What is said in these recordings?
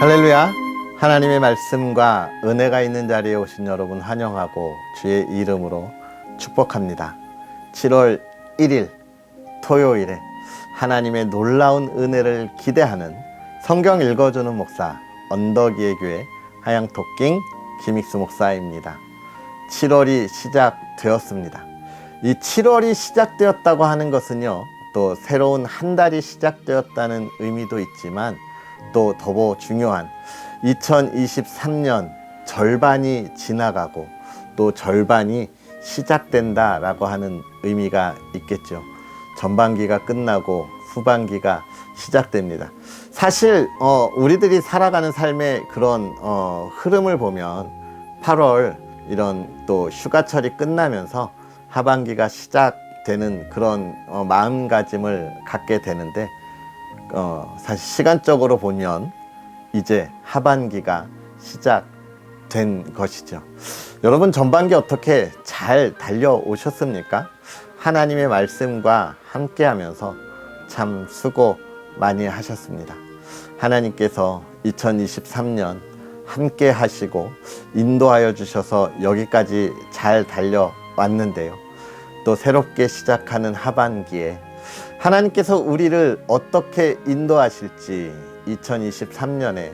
할렐루야. 하나님의 말씀과 은혜가 있는 자리에 오신 여러분 환영하고 주의 이름으로 축복합니다. 7월 1일 토요일에 하나님의 놀라운 은혜를 기대하는 성경 읽어주는 목사 언덕이의 교회 하양토킹 김익수 목사입니다. 7월이 시작되었습니다. 이 7월이 시작되었다고 하는 것은요, 또 새로운 한 달이 시작되었다는 의미도 있지만 또 더 중요한 2023년 절반이 지나가고 또 절반이 시작된다라고 하는 의미가 있겠죠. 전반기가 끝나고 후반기가 시작됩니다. 사실 우리들이 살아가는 삶의 그런 흐름을 보면 8월 이런 또 휴가철이 끝나면서 하반기가 시작되는 그런 마음가짐을 갖게 되는데, 사실 시간적으로 보면 이제 하반기가 시작된 것이죠. 여러분, 전반기 어떻게 잘 달려오셨습니까? 하나님의 말씀과 함께 하면서 참 수고 많이 하셨습니다. 하나님께서 2023년 함께 하시고 인도하여 주셔서 여기까지 잘 달려왔는데요. 또 새롭게 시작하는 하반기에 하나님께서 우리를 어떻게 인도하실지, 2023년에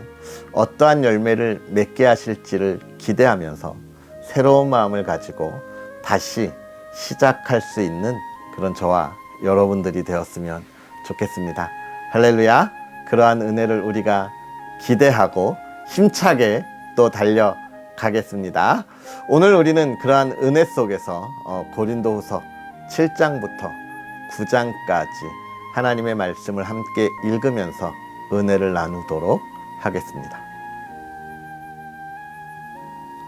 어떠한 열매를 맺게 하실지를 기대하면서 새로운 마음을 가지고 다시 시작할 수 있는 그런 저와 여러분들이 되었으면 좋겠습니다. 할렐루야. 그러한 은혜를 우리가 기대하고 힘차게 또 달려가겠습니다. 오늘 우리는 그러한 은혜 속에서 고린도후서 7장부터 9장까지 하나님의 말씀을 함께 읽으면서 은혜를 나누도록 하겠습니다.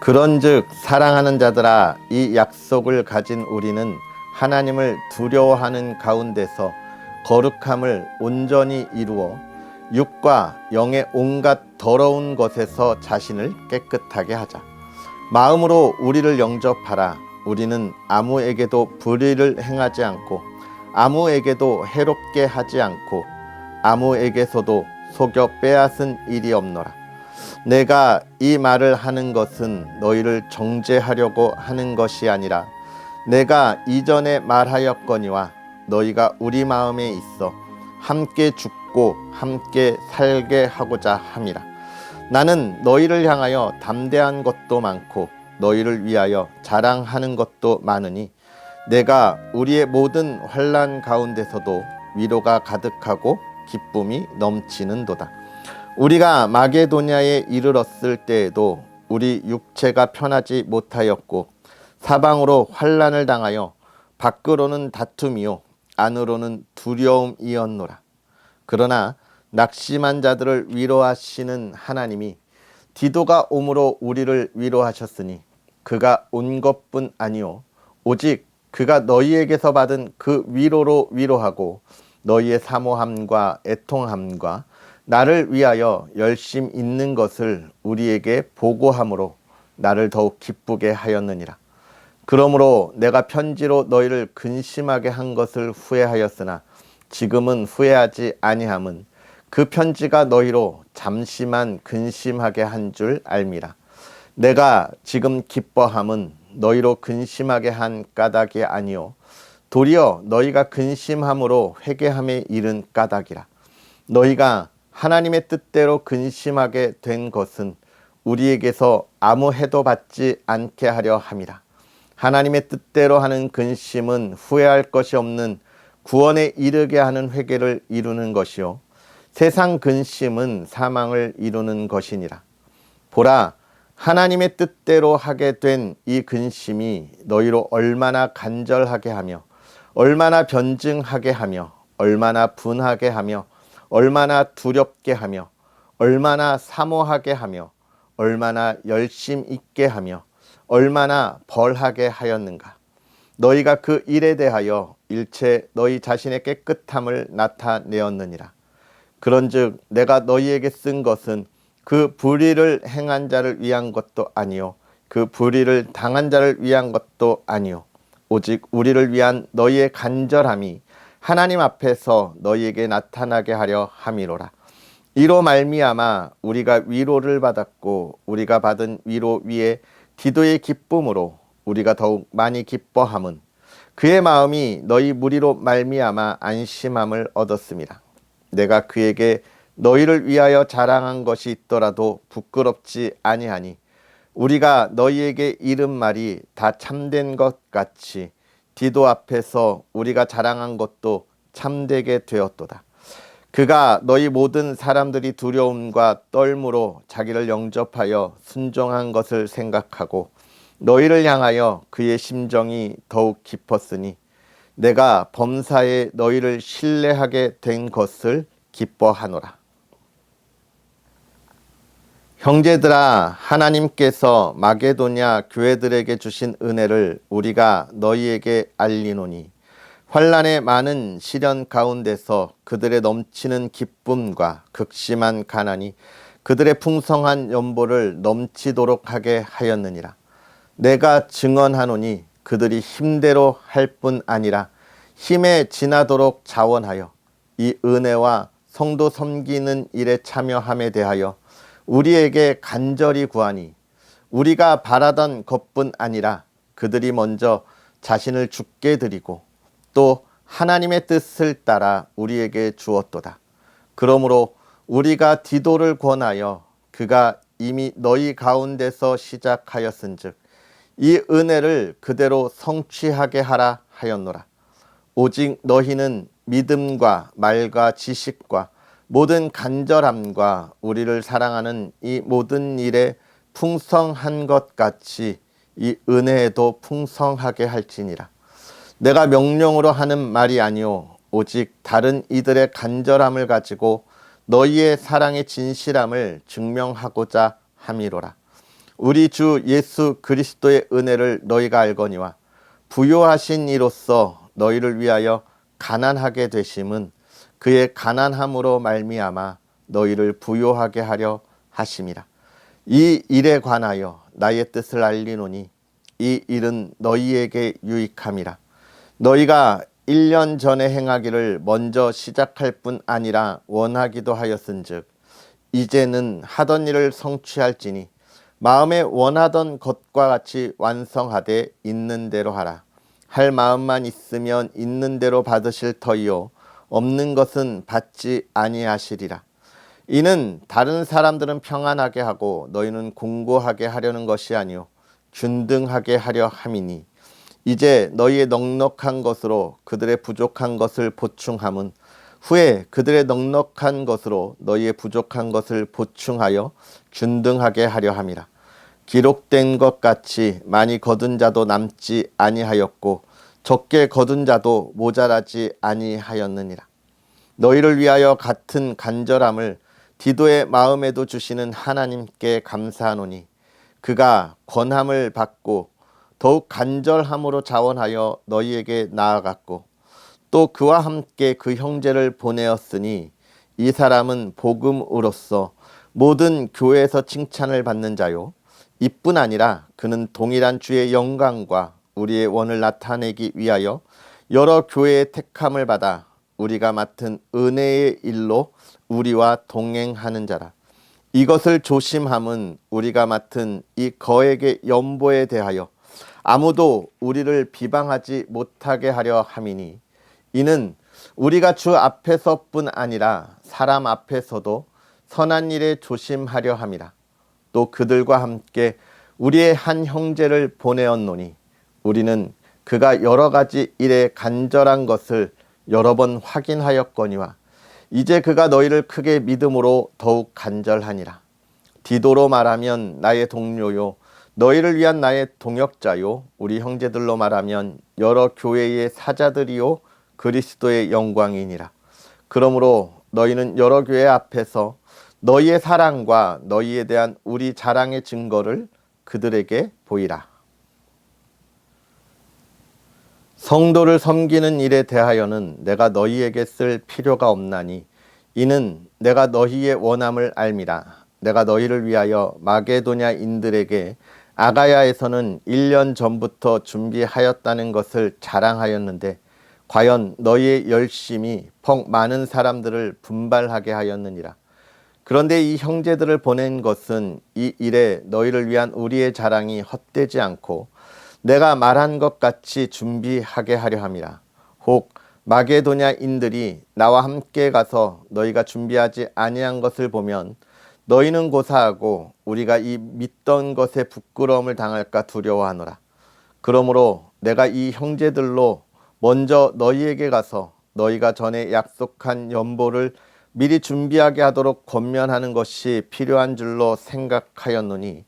그런즉 사랑하는 자들아, 이 약속을 가진 우리는 하나님을 두려워하는 가운데서 거룩함을 온전히 이루어 육과 영의 온갖 더러운 것에서 자신을 깨끗하게 하자. 마음으로 우리를 영접하라. 우리는 아무에게도 불의를 행하지 않고 아무에게도 해롭게 하지 않고 아무에게서도 속여 빼앗은 일이 없노라. 내가 이 말을 하는 것은 너희를 정죄하려고 하는 것이 아니라 내가 이전에 말하였거니와 너희가 우리 마음에 있어 함께 죽고 함께 살게 하고자 함이라. 나는 너희를 향하여 담대한 것도 많고 너희를 위하여 자랑하는 것도 많으니 내가 우리의 모든 환난 가운데서도 위로가 가득하고 기쁨이 넘치는도다. 우리가 마게도냐에 이르렀을 때에도 우리 육체가 편하지 못하였고 사방으로 환난을 당하여 밖으로는 다툼이요 안으로는 두려움이었노라. 그러나 낙심한 자들을 위로하시는 하나님이 디도가 오므로 우리를 위로하셨으니 그가 온 것뿐 아니요 오직 그가 너희에게서 받은 그 위로로 위로하고 너희의 사모함과 애통함과 나를 위하여 열심 있는 것을 우리에게 보고함으로 나를 더욱 기쁘게 하였느니라. 그러므로 내가 편지로 너희를 근심하게 한 것을 후회하였으나 지금은 후회하지 아니함은 그 편지가 너희로 잠시만 근심하게 한 줄 알미라. 내가 지금 기뻐함은 너희로 근심하게 한 까닭이 아니요 도리어 너희가 근심함으로 회개함에 이른 까닭이라. 너희가 하나님의 뜻대로 근심하게 된 것은 우리에게서 아무 해도 받지 않게 하려 함이라. 하나님의 뜻대로 하는 근심은 후회할 것이 없는 구원에 이르게 하는 회개를 이루는 것이요 세상 근심은 사망을 이루는 것이니라. 보라, 하나님의 뜻대로 하게 된 이 근심이 너희로 얼마나 간절하게 하며 얼마나 변증하게 하며 얼마나 분하게 하며 얼마나 두렵게 하며 얼마나 사모하게 하며 얼마나 열심 있게 하며 얼마나 벌하게 하였는가. 너희가 그 일에 대하여 일체 너희 자신의 깨끗함을 나타내었느니라. 그런즉 내가 너희에게 쓴 것은 그 불의를 행한 자를 위한 것도 아니요 그 불의를 당한 자를 위한 것도 아니요 오직 우리를 위한 너희의 간절함이 하나님 앞에서 너희에게 나타나게 하려 함이로라. 이로 말미암아 우리가 위로를 받았고 우리가 받은 위로 위에 디도의 기쁨으로 우리가 더욱 많이 기뻐함은 그의 마음이 너희 무리로 말미암아 안심함을 얻었습니다. 내가 그에게 너희를 위하여 자랑한 것이 있더라도 부끄럽지 아니하니 우리가 너희에게 이른 말이 다 참된 것 같이 디도 앞에서 우리가 자랑한 것도 참되게 되었도다. 그가 너희 모든 사람들이 두려움과 떨므로 자기를 영접하여 순종한 것을 생각하고 너희를 향하여 그의 심정이 더욱 깊었으니 내가 범사에 너희를 신뢰하게 된 것을 기뻐하노라. 형제들아, 하나님께서 마게도냐 교회들에게 주신 은혜를 우리가 너희에게 알리노니 환난의 많은 시련 가운데서 그들의 넘치는 기쁨과 극심한 가난이 그들의 풍성한 연보를 넘치도록 하게 하였느니라. 내가 증언하노니 그들이 힘대로 할 뿐 아니라 힘에 지나도록 자원하여 이 은혜와 성도 섬기는 일에 참여함에 대하여 우리에게 간절히 구하니 우리가 바라던 것뿐 아니라 그들이 먼저 자신을 주께 드리고 또 하나님의 뜻을 따라 우리에게 주었도다. 그러므로 우리가 디도를 권하여 그가 이미 너희 가운데서 시작하였은즉 이 은혜를 그대로 성취하게 하라 하였노라. 오직 너희는 믿음과 말과 지식과 모든 간절함과 우리를 사랑하는 이 모든 일에 풍성한 것 같이 이 은혜에도 풍성하게 할지니라. 내가 명령으로 하는 말이 아니오 오직 다른 이들의 간절함을 가지고 너희의 사랑의 진실함을 증명하고자 함이로라. 우리 주 예수 그리스도의 은혜를 너희가 알거니와 부요하신 이로써 너희를 위하여 가난하게 되심은 그의 가난함으로 말미암아 너희를 부요하게 하려 하심이라. 이 일에 관하여 나의 뜻을 알리노니 이 일은 너희에게 유익함이라. 너희가 1년 전에 행하기를 먼저 시작할 뿐 아니라 원하기도 하였은즉 이제는 하던 일을 성취할지니 마음에 원하던 것과 같이 완성하되 있는 대로 하라. 할 마음만 있으면 있는 대로 받으실 터이요 없는 것은 받지 아니하시리라. 이는 다른 사람들은 평안하게 하고 너희는 공고하게 하려는 것이 아니요 균등하게 하려 함이니 이제 너희의 넉넉한 것으로 그들의 부족한 것을 보충함은 후에 그들의 넉넉한 것으로 너희의 부족한 것을 보충하여 균등하게 하려 함이라. 기록된 것 같이 많이 거둔 자도 남지 아니하였고 적게 거둔 자도 모자라지 아니하였느니라. 너희를 위하여 같은 간절함을 디도의 마음에도 주시는 하나님께 감사하노니 그가 권함을 받고 더욱 간절함으로 자원하여 너희에게 나아갔고 또 그와 함께 그 형제를 보내었으니 이 사람은 복음으로써 모든 교회에서 칭찬을 받는 자요 이뿐 아니라 그는 동일한 주의 영광과 우리의 원을 나타내기 위하여 여러 교회의 택함을 받아 우리가 맡은 은혜의 일로 우리와 동행하는 자라. 이것을 조심함은 우리가 맡은 이 거액의 연보에 대하여 아무도 우리를 비방하지 못하게 하려 함이니 이는 우리가 주 앞에서뿐 아니라 사람 앞에서도 선한 일에 조심하려 함이라. 또 그들과 함께 우리의 한 형제를 보내었노니 우리는 그가 여러 가지 일에 간절한 것을 여러 번 확인하였거니와 이제 그가 너희를 크게 믿음으로 더욱 간절하니라. 디도로 말하면 나의 동료요 너희를 위한 나의 동역자요 우리 형제들로 말하면 여러 교회의 사자들이요 그리스도의 영광이니라. 그러므로 너희는 여러 교회 앞에서 너희의 사랑과 너희에 대한 우리 자랑의 증거를 그들에게 보이라. 성도를 섬기는 일에 대하여는 내가 너희에게 쓸 필요가 없나니 이는 내가 너희의 원함을 알미라. 내가 너희를 위하여 마게도냐인들에게 아가야에서는 1년 전부터 준비하였다는 것을 자랑하였는데 과연 너희의 열심이 퍽 많은 사람들을 분발하게 하였느니라. 그런데 이 형제들을 보낸 것은 이 일에 너희를 위한 우리의 자랑이 헛되지 않고 내가 말한 것 같이 준비하게 하려 함이라. 혹 마게도냐인들이 나와 함께 가서 너희가 준비하지 아니한 것을 보면 너희는 고사하고 우리가 이 믿던 것에 부끄러움을 당할까 두려워하노라. 그러므로 내가 이 형제들로 먼저 너희에게 가서 너희가 전에 약속한 연보를 미리 준비하게 하도록 권면하는 것이 필요한 줄로 생각하였노니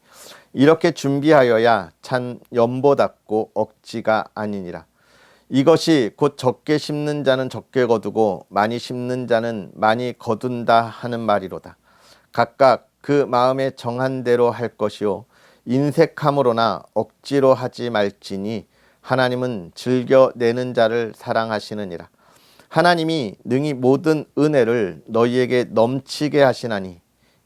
이렇게 준비하여야 참 연보답고 억지가 아니니라. 이것이 곧 적게 심는 자는 적게 거두고 많이 심는 자는 많이 거둔다 하는 말이로다. 각각 그 마음에 정한 대로 할 것이요 인색함으로나 억지로 하지 말지니 하나님은 즐겨 내는 자를 사랑하시느니라. 하나님이 능히 모든 은혜를 너희에게 넘치게 하시나니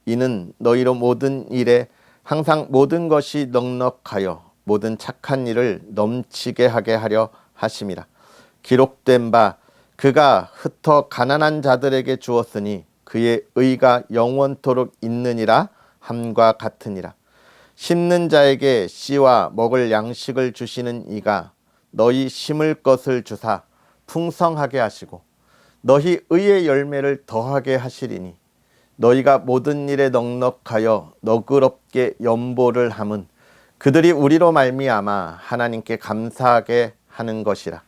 이는 너희로 모든 일에 항상 모든 것이 넉넉하여 모든 착한 일을 넘치게 하게 하려 하심이라. 기록된 바 그가 흩어 가난한 자들에게 주었으니 그의 의가 영원토록 있느니라 함과 같으니라. 심는 자에게 씨와 먹을 양식을 주시는 이가 너희 심을 것을 주사 풍성하게 하시고 너희 의의 열매를 더하게 하시리니 너희가 모든 일에 넉넉하여 너그럽게 연보를 함은 그들이 우리로 말미암아 하나님께 감사하게 하는 것이라.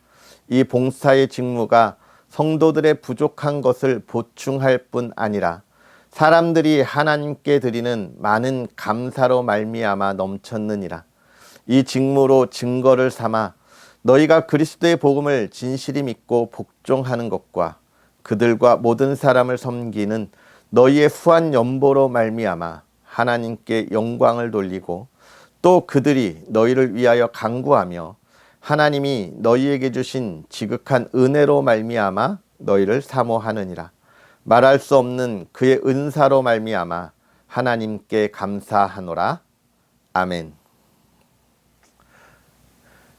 이 봉사의 직무가 성도들의 부족한 것을 보충할 뿐 아니라 사람들이 하나님께 드리는 많은 감사로 말미암아 넘쳤느니라. 이 직무로 증거를 삼아 너희가 그리스도의 복음을 진실히 믿고 복종하는 것과 그들과 모든 사람을 섬기는 너희의 후한 연보로 말미암아 하나님께 영광을 돌리고 또 그들이 너희를 위하여 간구하며 하나님이 너희에게 주신 지극한 은혜로 말미암아 너희를 사모하느니라. 말할 수 없는 그의 은사로 말미암아 하나님께 감사하노라. 아멘.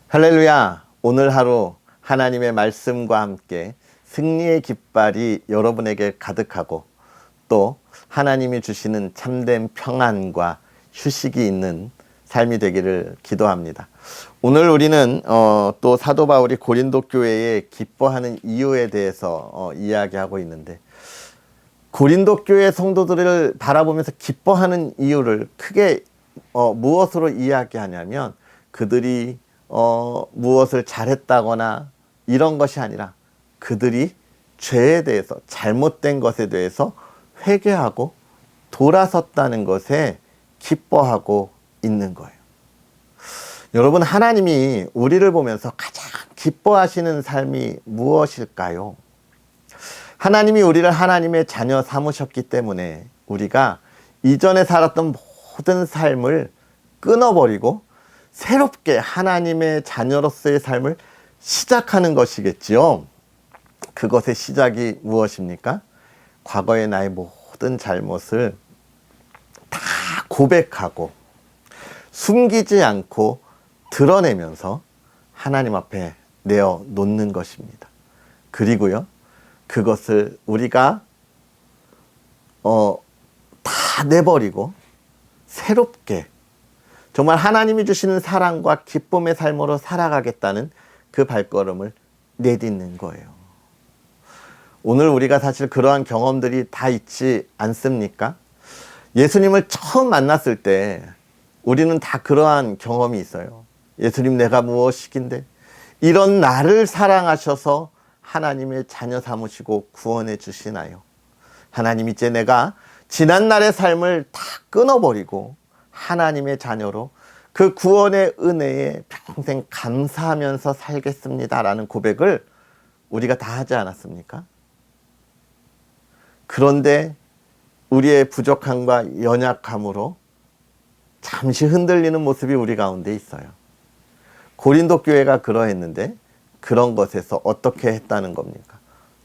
할렐루야. 오늘 하루 하나님의 말씀과 함께 승리의 깃발이 여러분에게 가득하고 또 하나님이 주시는 참된 평안과 휴식이 있는 삶이 되기를 기도합니다. 오늘 우리는 또 사도 바울이 고린도 교회에 기뻐하는 이유에 대해서 이야기하고 있는데 고린도 교회 성도들을 바라보면서 기뻐하는 이유를 크게 무엇으로 이야기하냐면 그들이 무엇을 잘했다거나 이런 것이 아니라 그들이 죄에 대해서 잘못된 것에 대해서 회개하고 돌아섰다는 것에 기뻐하고 있는 거예요. 여러분, 하나님이 우리를 보면서 가장 기뻐하시는 삶이 무엇일까요? 하나님이 우리를 하나님의 자녀 삼으셨기 때문에 우리가 이전에 살았던 모든 삶을 끊어버리고 새롭게 하나님의 자녀로서의 삶을 시작하는 것이겠지요. 그것의 시작이 무엇입니까? 과거의 나의 모든 잘못을 다 고백하고 숨기지 않고 드러내면서 하나님 앞에 내어놓는 것입니다. 그리고요, 그것을 우리가 다 내버리고 새롭게 정말 하나님이 주시는 사랑과 기쁨의 삶으로 살아가겠다는 그 발걸음을 내딛는 거예요. 오늘 우리가 사실 그러한 경험들이 다 있지 않습니까? 예수님을 처음 만났을 때 우리는 다 그러한 경험이 있어요. 예수님, 내가 무엇이긴데 이런 나를 사랑하셔서 하나님의 자녀 삼으시고 구원해 주시나요? 하나님, 이제 내가 지난날의 삶을 다 끊어버리고 하나님의 자녀로 그 구원의 은혜에 평생 감사하면서 살겠습니다 라는 고백을 우리가 다 하지 않았습니까? 그런데 우리의 부족함과 연약함으로 잠시 흔들리는 모습이 우리 가운데 있어요. 고린도 교회가 그러했는데 그런 것에서 어떻게 했다는 겁니까?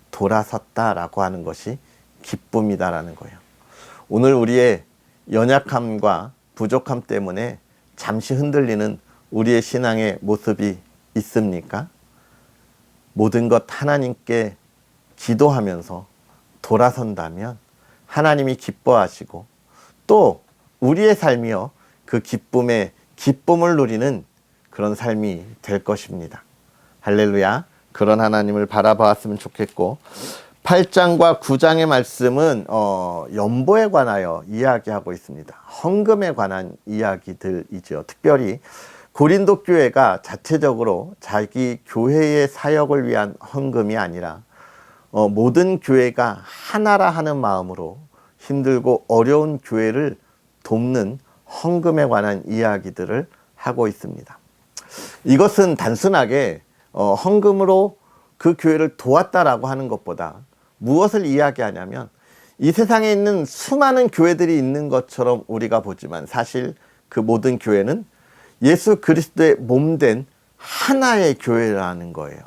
돌아섰다라고 하는 것이 기쁨이다라는 거예요. 오늘 우리의 연약함과 부족함 때문에 잠시 흔들리는 우리의 신앙의 모습이 있습니까? 모든 것 하나님께 기도하면서 돌아선다면 하나님이 기뻐하시고 또 우리의 삶이요 그 기쁨의 기쁨을 누리는 그런 삶이 될 것입니다. 할렐루야. 그런 하나님을 바라보았으면 좋겠고 8장과 9장의 말씀은 연보에 관하여 이야기하고 있습니다. 헌금에 관한 이야기들이죠. 특별히 고린도 교회가 자체적으로 자기 교회의 사역을 위한 헌금이 아니라 모든 교회가 하나라 하는 마음으로 힘들고 어려운 교회를 돕는 헌금에 관한 이야기들을 하고 있습니다. 이것은 단순하게 헌금으로 그 교회를 도왔다라고 하는 것보다 무엇을 이야기하냐면 이 세상에 있는 수많은 교회들이 있는 것처럼 우리가 보지만 사실 그 모든 교회는 예수 그리스도의 몸된 하나의 교회라는 거예요.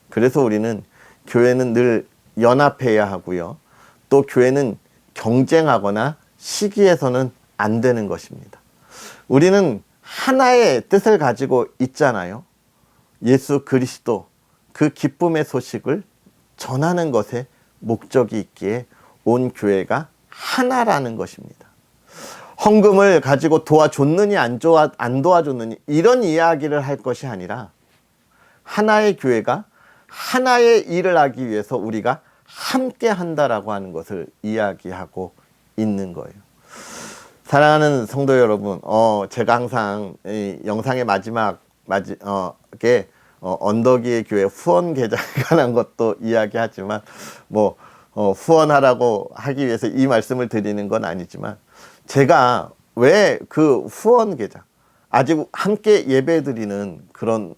그래서 우리는 교회는 늘 연합해야 하고요. 또 교회는 경쟁하거나 시기해서는 안 되는 것입니다. 우리는 하나의 뜻을 가지고 있잖아요. 예수 그리스도 그 기쁨의 소식을 전하는 것에 목적이 있기에 온 교회가 하나라는 것입니다. 헌금을 가지고 도와줬느니 안 도와줬느니 이런 이야기를 할 것이 아니라 하나의 교회가 하나의 일을 하기 위해서 우리가 함께 한다라고 하는 것을 이야기하고 있는 거예요. 사랑하는 성도 여러분, 제가 항상 이 영상의 마지막에 언덕이의 교회 후원 계좌에 관한 것도 이야기하지만 후원하라고 하기 위해서 이 말씀을 드리는 건 아니지만 제가 왜 그 후원 계좌 아직 함께 예배 드리는 그런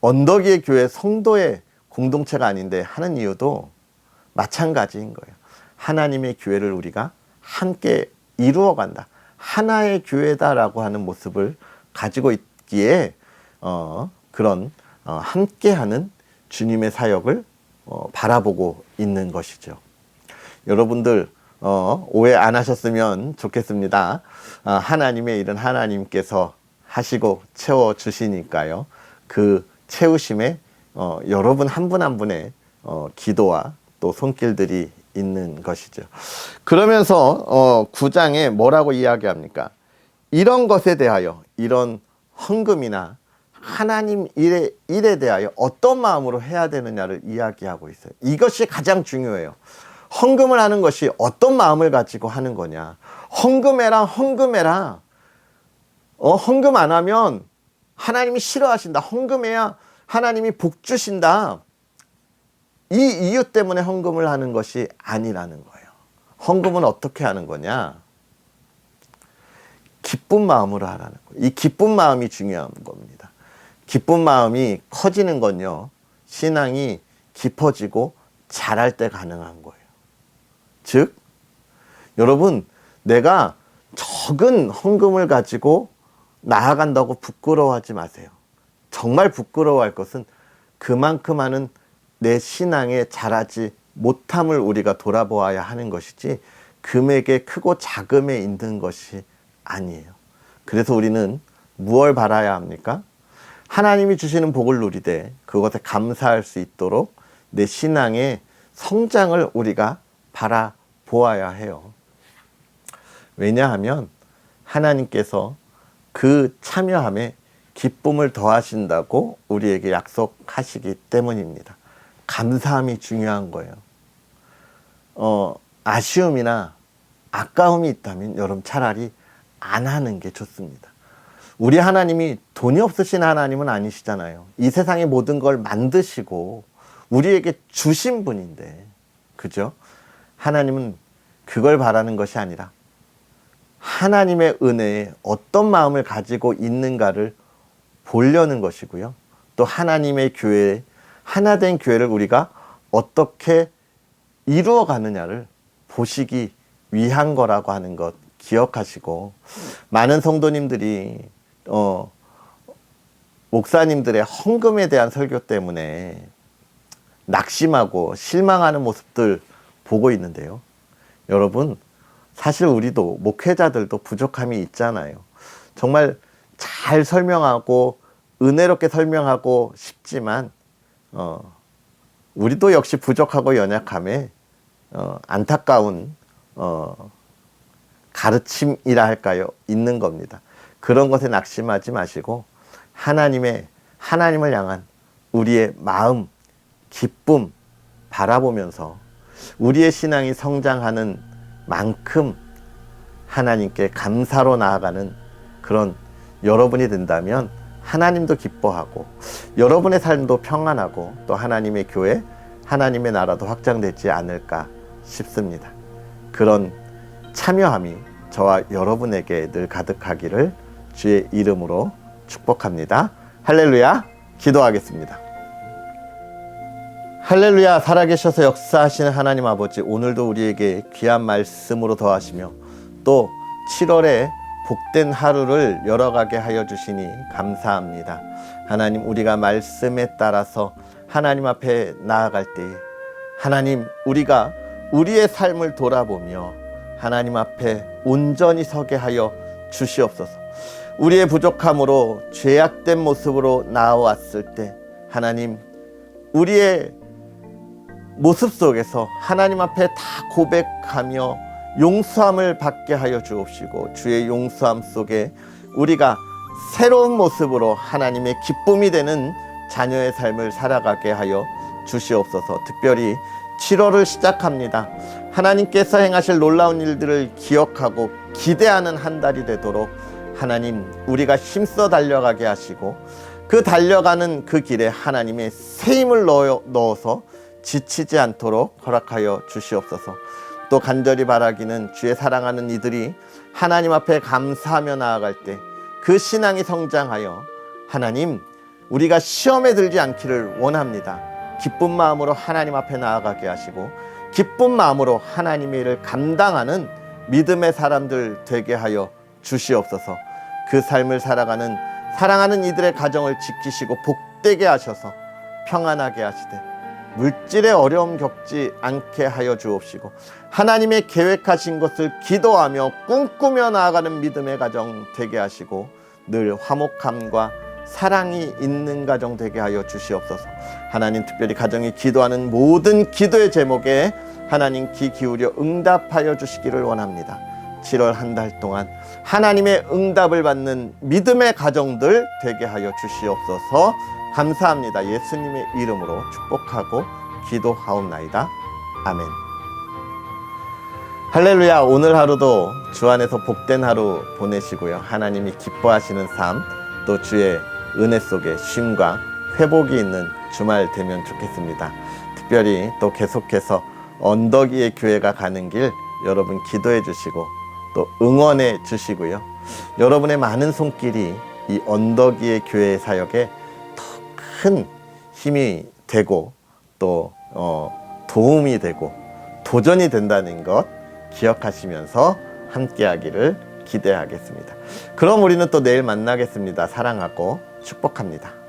언덕이의 교회 성도의 공동체가 아닌데 하는 이유도 마찬가지인 거예요. 하나님의 교회를 우리가 함께 이루어 간다. 하나의 교회다라고 하는 모습을 가지고 있기에 그런 함께하는 주님의 사역을 바라보고 있는 것이죠. 여러분들 오해 안 하셨으면 좋겠습니다. 하나님의 일은 하나님께서 하시고 채워주시니까요. 그 채우심에 여러분 한 분 한 분의 기도와 또 손길들이 있는 것이죠. 그러면서 9장에 뭐라고 이야기합니까? 이런 것에 대하여 이런 헌금이나 하나님 일에 대하여 어떤 마음으로 해야 되느냐를 이야기하고 있어요. 이것이 가장 중요해요. 헌금을 하는 것이 어떤 마음을 가지고 하는 거냐. 헌금해라. 헌금 안 하면 하나님이 싫어하신다. 헌금해야 하나님이 복 주신다. 이 이유 때문에 헌금을 하는 것이 아니라는 거예요. 헌금은 어떻게 하는 거냐? 기쁜 마음으로 하라는 거예요. 이 기쁜 마음이 중요한 겁니다. 기쁜 마음이 커지는 건요, 신앙이 깊어지고 자랄 때 가능한 거예요. 즉, 여러분, 내가 적은 헌금을 가지고 나아간다고 부끄러워하지 마세요. 정말 부끄러워할 것은 그만큼 하는 내 신앙에 자라지 못함을 우리가 돌아보아야 하는 것이지 금액의 크고 작음에 있는 것이 아니에요. 그래서 우리는 무엇을 바라야 합니까? 하나님이 주시는 복을 누리되 그것에 감사할 수 있도록 내 신앙의 성장을 우리가 바라보아야 해요. 왜냐하면 하나님께서 그 참여함에 기쁨을 더하신다고 우리에게 약속하시기 때문입니다. 감사함이 중요한 거예요. 아쉬움이나 아까움이 있다면 여러분 차라리 안 하는 게 좋습니다. 우리 하나님이 돈이 없으신 하나님은 아니시잖아요. 이 세상의 모든 걸 만드시고 우리에게 주신 분인데, 그죠? 하나님은 그걸 바라는 것이 아니라 하나님의 은혜에 어떤 마음을 가지고 있는가를 보려는 것이고요. 또 하나님의 교회, 하나된 교회를 우리가 어떻게 이루어 가느냐를 보시기 위한 거라고 하는 것 기억하시고, 많은 성도님들이 목사님들의 헌금에 대한 설교 때문에 낙심하고 실망하는 모습들 보고 있는데요. 여러분, 사실 우리도 목회자들도 부족함이 있잖아요. 정말 잘 설명하고 은혜롭게 설명하고 싶지만 우리도 역시 부족하고 연약함에 안타까운 가르침이라 할까요? 있는 겁니다. 그런 것에 낙심하지 마시고 하나님을 향한 우리의 마음, 기쁨 바라보면서 우리의 신앙이 성장하는 만큼 하나님께 감사로 나아가는 그런 여러분이 된다면 하나님도 기뻐하고 여러분의 삶도 평안하고 또 하나님의 교회, 하나님의 나라도 확장되지 않을까 싶습니다. 그런 참여함이 저와 여러분에게 늘 가득하기를 주의 이름으로 축복합니다. 할렐루야. 기도하겠습니다. 할렐루야. 살아계셔서 역사하시는 하나님 아버지, 오늘도 우리에게 귀한 말씀으로 더하시며 또 7월에 복된 하루를 열어가게 하여 주시니 감사합니다. 하나님, 우리가 말씀에 따라서 하나님 앞에 나아갈 때에 하나님, 우리가 우리의 삶을 돌아보며 하나님 앞에 온전히 서게 하여 주시옵소서. 우리의 부족함으로 죄악된 모습으로 나와왔을 때 하나님, 우리의 모습 속에서 하나님 앞에 다 고백하며 용서함을 받게 하여 주옵시고, 주의 용서함 속에 우리가 새로운 모습으로 하나님의 기쁨이 되는 자녀의 삶을 살아가게 하여 주시옵소서. 특별히 7월을 시작합니다. 하나님께서 행하실 놀라운 일들을 기억하고 기대하는 한 달이 되도록 하나님, 우리가 힘써 달려가게 하시고 그 달려가는 그 길에 하나님의 새 힘을 넣어서 지치지 않도록 허락하여 주시옵소서. 또 간절히 바라기는 주의 사랑하는 이들이 하나님 앞에 감사하며 나아갈 때 그 신앙이 성장하여 하나님, 우리가 시험에 들지 않기를 원합니다. 기쁜 마음으로 하나님 앞에 나아가게 하시고 기쁜 마음으로 하나님의 일을 감당하는 믿음의 사람들 되게 하여 주시옵소서. 그 삶을 살아가는 사랑하는 이들의 가정을 지키시고 복되게 하셔서 평안하게 하시되 물질의 어려움 겪지 않게 하여 주옵시고 하나님의 계획하신 것을 기도하며 꿈꾸며 나아가는 믿음의 가정 되게 하시고 늘 화목함과 사랑이 있는 가정 되게 하여 주시옵소서. 하나님, 특별히 가정이 기도하는 모든 기도의 제목에 하나님 귀 기울여 응답하여 주시기를 원합니다. 7월 한 달 동안 하나님의 응답을 받는 믿음의 가정들 되게 하여 주시옵소서. 감사합니다. 예수님의 이름으로 축복하고 기도하옵나이다. 아멘. 할렐루야. 오늘 하루도 주 안에서 복된 하루 보내시고요. 하나님이 기뻐하시는 삶, 또 주의 은혜 속에 쉼과 회복이 있는 주말 되면 좋겠습니다. 특별히 또 계속해서 언덕 위의 교회가 가는 길 여러분 기도해 주시고 또 응원해 주시고요. 여러분의 많은 손길이 이 언덕 위의 교회 사역에 더 큰 힘이 되고 또 도움이 되고 도전이 된다는 것 기억하시면서 함께하기를 기대하겠습니다. 그럼 우리는 또 내일 만나겠습니다. 사랑하고 축복합니다.